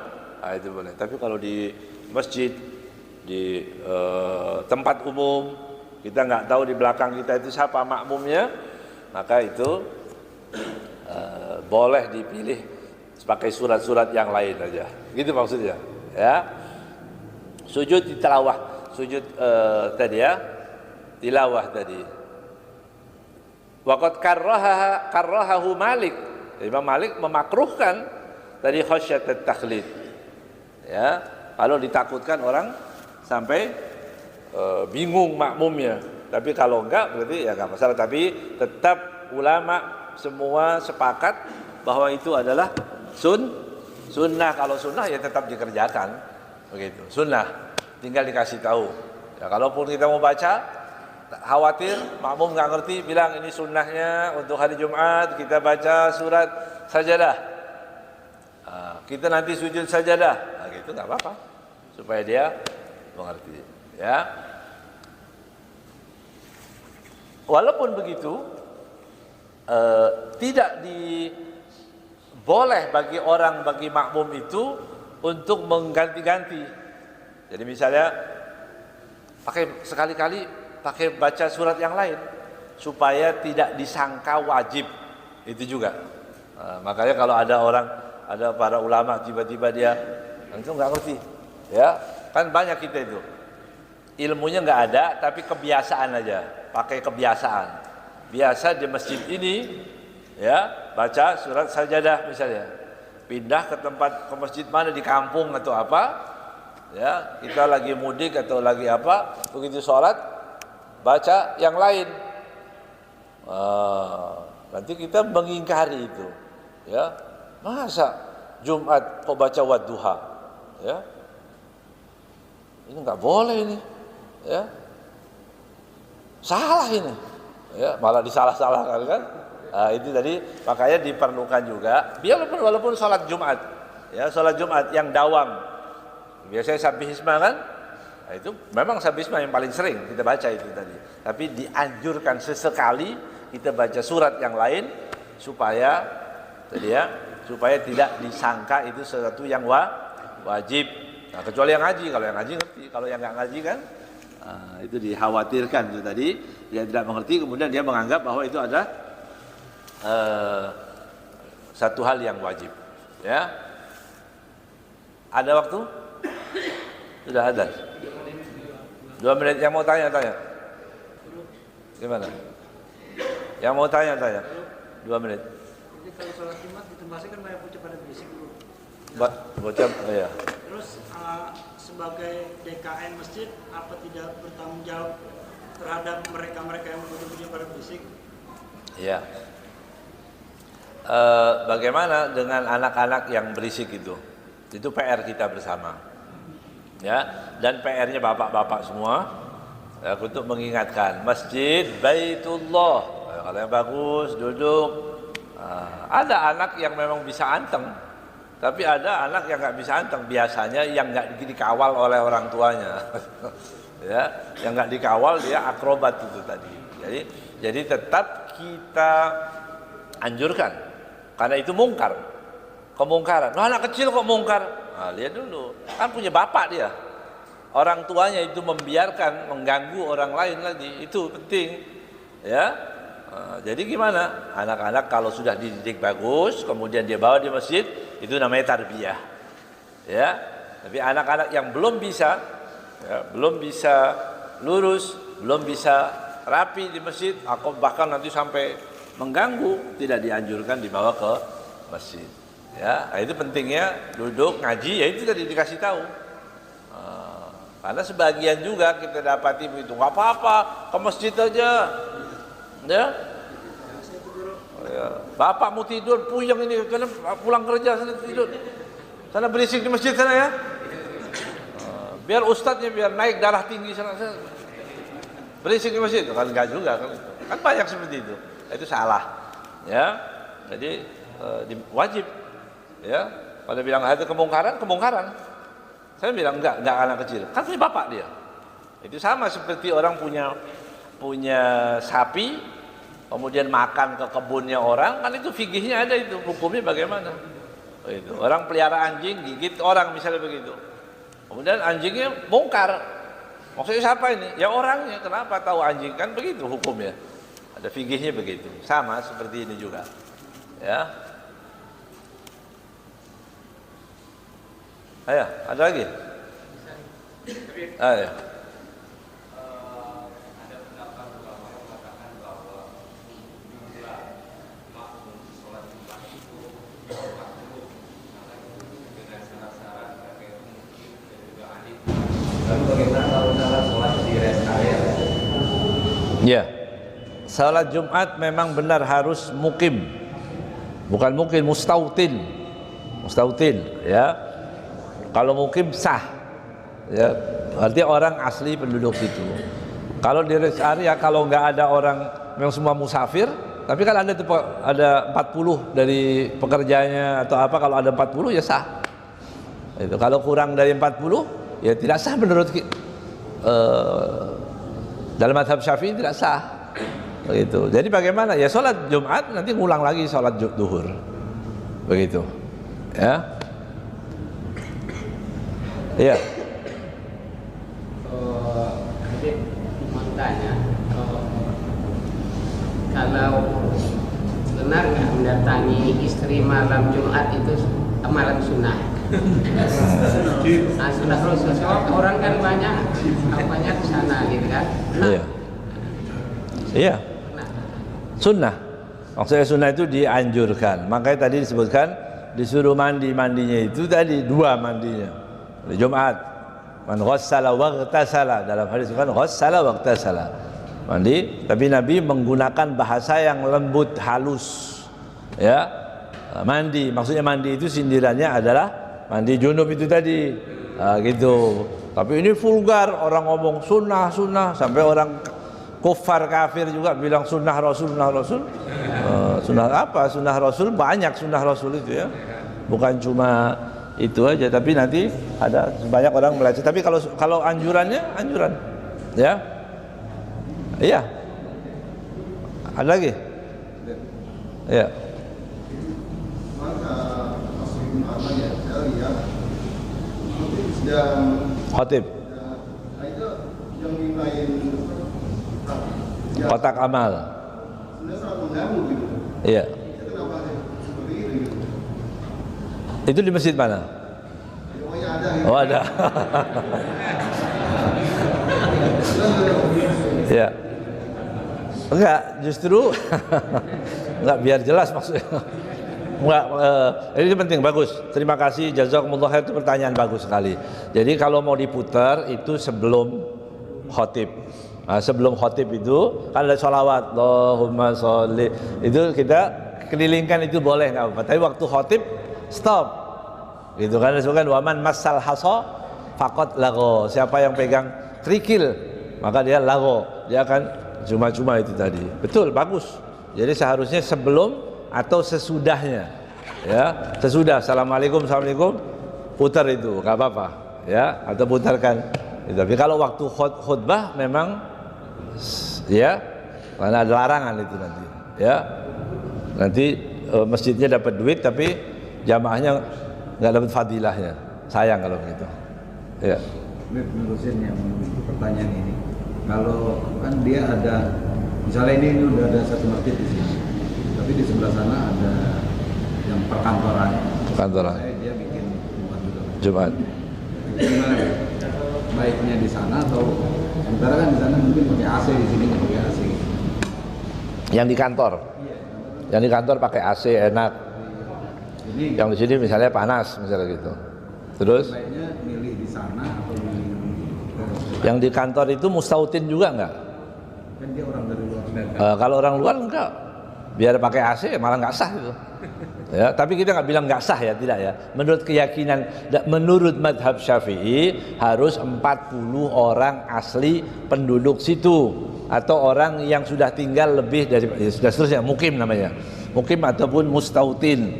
itu boleh. Tapi kalau di masjid tempat umum, kita nggak tahu di belakang kita itu siapa makmumnya, maka itu boleh dipilih pakai surat-surat yang lain aja. Gitu maksudnya. Ya. Sujud tilawah, sujud tadi ya, tilawah tadi. Waqad karrahahu Malik. Imam Malik memakruhkan tadi khasyat at-takhlid. Ya, kalau ditakutkan orang sampai bingung makmumnya. Tapi kalau enggak berarti ya enggak masalah. Tapi tetap ulama semua sepakat bahwa itu adalah sunnah. Kalau sunnah ya tetap dikerjakan, begitu. Sunnah, tinggal dikasih tahu. Ya, kalaupun kita mau baca, khawatir makmum nggak ngerti, bilang ini sunnahnya untuk hari Jumat kita baca surat sajadah. Kita nanti sujud sajadah, gitu nggak apa-apa, supaya dia mengerti. Ya. Walaupun begitu, tidak boleh bagi makmum itu untuk mengganti-ganti. Jadi misalnya sekali-kali pakai baca surat yang lain supaya tidak disangka wajib, itu juga. Makanya kalau ada para ulama tiba-tiba dia langsung nggak ngerti, ya kan banyak kita itu ilmunya nggak ada tapi kebiasaan aja, pakai kebiasaan. Biasa di masjid ini ya baca surat sajadah misalnya, pindah ke masjid mana di kampung atau apa, ya kita lagi mudik atau lagi apa, begitu sholat baca yang lain, nanti kita mengingkari itu, ya masa Jumat kok baca wadduha, ya ini nggak boleh ini, ya salah ini, ya malah disalah-salahkan kan. Itu tadi makanya diperlukan juga, walaupun sholat Jumat, ya sholat Jumat yang dawam, biasanya sabbihisma kan, nah, itu memang sabbihisma yang paling sering kita baca itu tadi. Tapi dianjurkan sesekali kita baca surat yang lain supaya tadi ya, supaya tidak disangka itu sesuatu yang wajib. Nah, kecuali yang ngaji, kalau yang ngaji ngerti, kalau yang nggak ngaji kan, itu dikhawatirkan itu tadi dia tidak mengerti, kemudian dia menganggap bahwa itu ada satu hal yang wajib, ya. Ada waktu? Sudah ada. 2 menit. Yang mau tanya. Gimana? Yang mau tanya. 2 menit. Jadi kalau sholat Jumat di tempat kan banyak bocah pada berisik dulu. Bocah, ya. Terus sebagai DKM masjid apa tidak bertanggung jawab terhadap mereka yang bocah pada berisik? Iya. Bagaimana dengan anak-anak yang berisik itu? Itu PR kita bersama, ya. Dan PR-nya bapak-bapak semua, ya, untuk mengingatkan masjid Baitullah. Kalau yang bagus duduk. Ada anak yang memang bisa anteng, tapi ada anak yang nggak bisa anteng. Biasanya yang nggak dikawal oleh orang tuanya, ya, yang nggak dikawal dia akrobat itu tadi. Jadi tetap kita anjurkan. Karena itu kemungkaran. Nah, anak kecil kok mungkar? Nah, lihat dulu, kan punya bapak dia. Orang tuanya itu membiarkan mengganggu orang lain lagi, itu penting, ya. Jadi gimana? Anak-anak kalau sudah dididik bagus, kemudian dia bawa di masjid, itu namanya tarbiyah, ya. Tapi anak-anak yang belum bisa, ya, belum bisa lurus, belum bisa rapi di masjid, atau bahkan nanti sampai mengganggu, tidak dianjurkan dibawa ke masjid, ya. Nah, itu pentingnya duduk ngaji, ya itu tadi dikasih tahu. Karena sebagian juga kita dapati begitu, nggak apa-apa ke masjid aja, ya. Bapak mau tidur puyeng ini, karena pulang kerja sana tidur, sana berisik di masjid sana ya. Biar ustadznya biar naik darah tinggi sana berisik di masjid, kan enggak juga kan banyak seperti itu. Itu salah, ya. Jadi wajib, ya. Kalau bilang itu kemungkaran. Saya bilang enggak anak kecil, kan punya bapak dia. Itu sama seperti orang punya sapi, kemudian makan ke kebunnya orang, kan itu fikihnya ada, itu hukumnya bagaimana? Itu orang pelihara anjing gigit orang misalnya begitu, Kemudian anjingnya bongkar. Maksudnya siapa ini? Ya orangnya. Kenapa tahu anjing? Kan begitu hukumnya. Ada fikihnya begitu. Sama seperti ini juga. Ya. Ayo, ada lagi? Ayo. Ya, salat Jumat memang benar harus mukim, bukan mungkin mustautin, ya. Kalau mukim sah, ya, berarti orang asli penduduk situ. Kalau di rest area, kalau nggak ada orang yang semua musafir, tapi kan ada 40 dari pekerjanya atau apa, kalau ada 40 ya sah. Itu kalau kurang dari 40 ya tidak sah menurut dalam mazhab Syafi'i tidak sah. Begitu. Jadi bagaimana? Ya sholat Jumat nanti ngulang lagi sholat duhur. Begitu. Ya. Iya. Adik mau tanya, kalau benar nggak mendatangi istri malam Jumat itu malam sunnah? Nah, sunnah Rasul, orang kan banyak apanya ke sana gitu kan? Iya. Iya. Sunnah. Maksudnya sunnah itu dianjurkan. Makanya tadi disebutkan disuruh mandinya itu tadi 2 mandinya. Di Jumat, man ghassala waghtasala, dalam hadis kan ghassala waghtasala. Mandi, tapi Nabi menggunakan bahasa yang lembut, halus. Ya. Mandi, maksudnya mandi itu sindirannya adalah mandi junub itu tadi. Gitu. Tapi ini vulgar, orang ngomong sunnah sampai orang kufar kafir juga bilang sunnah Rasul. Sunnah apa? Sunnah Rasul banyak, sunnah Rasul itu ya. Bukan cuma itu aja, tapi nanti ada banyak orang belajar. Tapi kalau anjuran, ya, iya. Ada lagi? Ya. Khotib. Kotak amal. Iya. Itu di masjid mana? Oh ada. Ya. Enggak, justru enggak, biar jelas maksudnya. Enggak, ini penting, bagus. Terima kasih, jazakumullah khair, itu pertanyaan bagus sekali. Jadi kalau mau diputar itu sebelum khotib. Nah, sebelum khotib itu kan ada sholawat, Allahumma sholli, itu kita kelilingkan, itu boleh nggak apa-apa. Tapi waktu khotib stop, gitu kan? Disebutkan waman masal haso fakot lago. Siapa yang pegang kerikil maka dia lago, dia akan cuma-cuma itu tadi. Betul, bagus. Jadi seharusnya sebelum atau sesudahnya, ya, sesudah assalamualaikum putar itu nggak apa-apa, ya, atau putarkan. Tapi kalau waktu khutbah memang, ya, karena ada larangan itu nanti, ya, nanti masjidnya dapat duit tapi jamaahnya nggak dapat fadilahnya, sayang kalau begitu, ya. Menerusin yang pertanyaan ini, kalau kan dia ada, misalnya ini udah ada satu masjid di sini, tapi di sebelah sana ada yang perkantoran. Dia bikin Jumat. Gimana? Baiknya di sana atau sementara kan di sana mungkin pakai AC, di sini nggak pakai AC. Yang di kantor, yang di kantor pakai AC enak. Ini yang di sini misalnya panas, misalnya gitu. Terus? Baiknya milih di sana atau milih yang di kantor itu mustautin juga enggak? Kan dia orang dari luar. Kalau orang luar enggak, biar pakai AC malah nggak sah itu. Ya, tapi kita nggak bilang nggak sah ya, tidak ya. Menurut keyakinan, menurut madhab Syafi'i harus 40 orang asli penduduk situ atau orang yang sudah tinggal lebih dari, ya, sudah seterusnya, mukim namanya, mukim ataupun mustautin,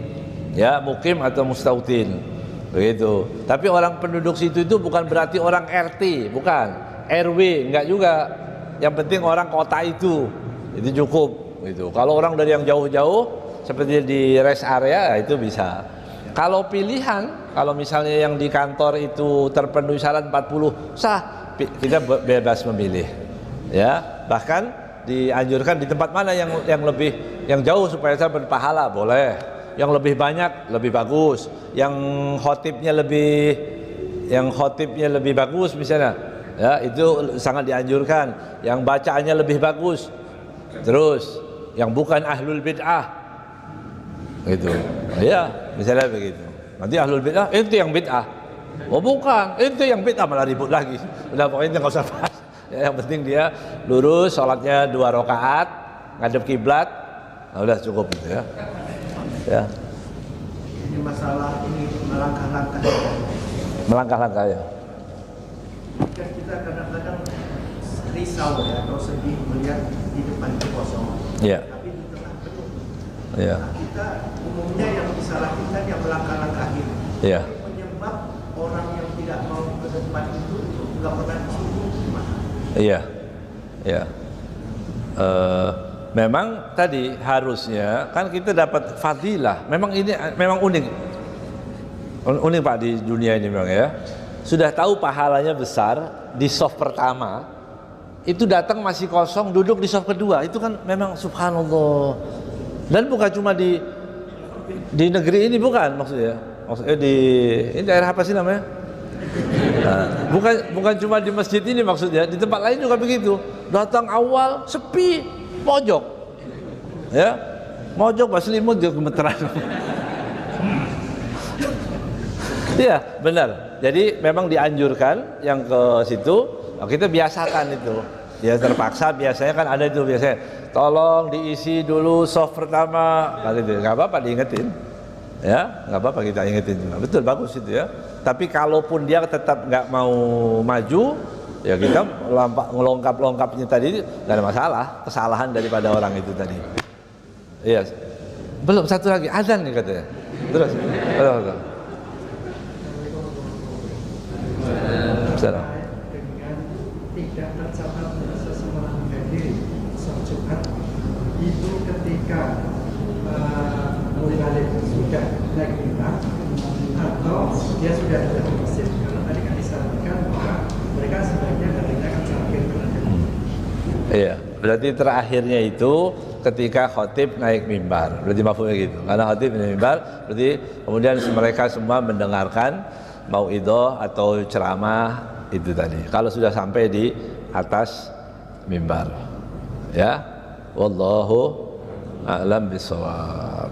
ya, mukim atau mustautin, begitu. Tapi orang penduduk situ itu bukan berarti orang RT, bukan RW, enggak juga. Yang penting orang kota itu cukup, gitu. Kalau orang dari yang jauh-jauh seperti di rest area itu bisa, Kalau pilihan, kalau misalnya yang di kantor itu terpenuhi syarat 40 sah, kita bebas memilih. Ya, bahkan dianjurkan di tempat mana yang jauh supaya saya berpahala boleh. Yang lebih banyak lebih bagus. Yang khotibnya lebih bagus misalnya. Ya, itu sangat dianjurkan. Yang bacaannya lebih bagus. Terus yang bukan ahlul bid'ah gitu. Ya, misalnya begitu. Nanti ahlul bid'ah itu yang bid'ah. Oh bukan, itu yang bid'ah malah ribut lagi. Udah pokoknya nggak usah bahas. Ya, yang penting dia lurus, sholatnya 2 rakaat, ngadep kiblat. Nah, udah cukup gitu ya. Ya. Ini masalah ini melangkah-langkah. Melangkah-langkah ya. Kan kita kadang-kadang risau ya atau sedih melihat di depan itu kosong. Iya. Tapi di tengah penuh. Iya. Nah, kita umumnya yang disalahkan kan yang melangkah-langkah ini. Iya. Penyebab orang yang tidak mau ke depan itu nggak pernah disuruh gimana? Iya. Iya. Memang tadi harusnya kan kita dapat fadilah. Memang ini memang unik. Unik Pak di dunia ini memang ya. Sudah tahu pahalanya besar di soft pertama, itu datang masih kosong, duduk di soft kedua. Itu kan memang subhanallah. Dan bukan cuma di negeri ini bukan maksudnya. Maksudnya ini daerah apa sih namanya? Nah, bukan cuma di masjid ini maksudnya, di tempat lain juga begitu. Datang awal sepi, pojok. Ya. Mojok pas selimut juga gemeteran. Iya, benar. Jadi memang dianjurkan yang ke situ, kita biasakan itu. Ya terpaksa biasanya kan ada itu biasanya. Tolong diisi dulu soft pertama, kali itu. Enggak apa-apa diingetin. Ya, enggak apa-apa kita ingetin juga. Betul, bagus itu ya. Tapi kalaupun dia tetap enggak mau maju, ya kita ngelongkap-longkapnya tadi enggak ada masalah, kesalahan daripada orang itu tadi. Iya. Belum satu lagi azan nih katanya. Terus. Dengan tidak tercatat seseorang menghadiri sholat Jumat itu ketika Mulai sudah naik mimbar atau dia sudah ada di masjid. Karena tadi kan disampaikan bahwa mereka sebaiknya mendengarkan sambil berakhir. Iya, berarti terakhirnya itu ketika khotib naik mimbar. Berarti mafhumnya gitu. Karena khotib naik mimbar, berarti kemudian mereka semua mendengarkan mauidhah atau ceramah itu tadi. Kalau sudah sampai di atas mimbar. Ya. Wallahu a'lam bishawab.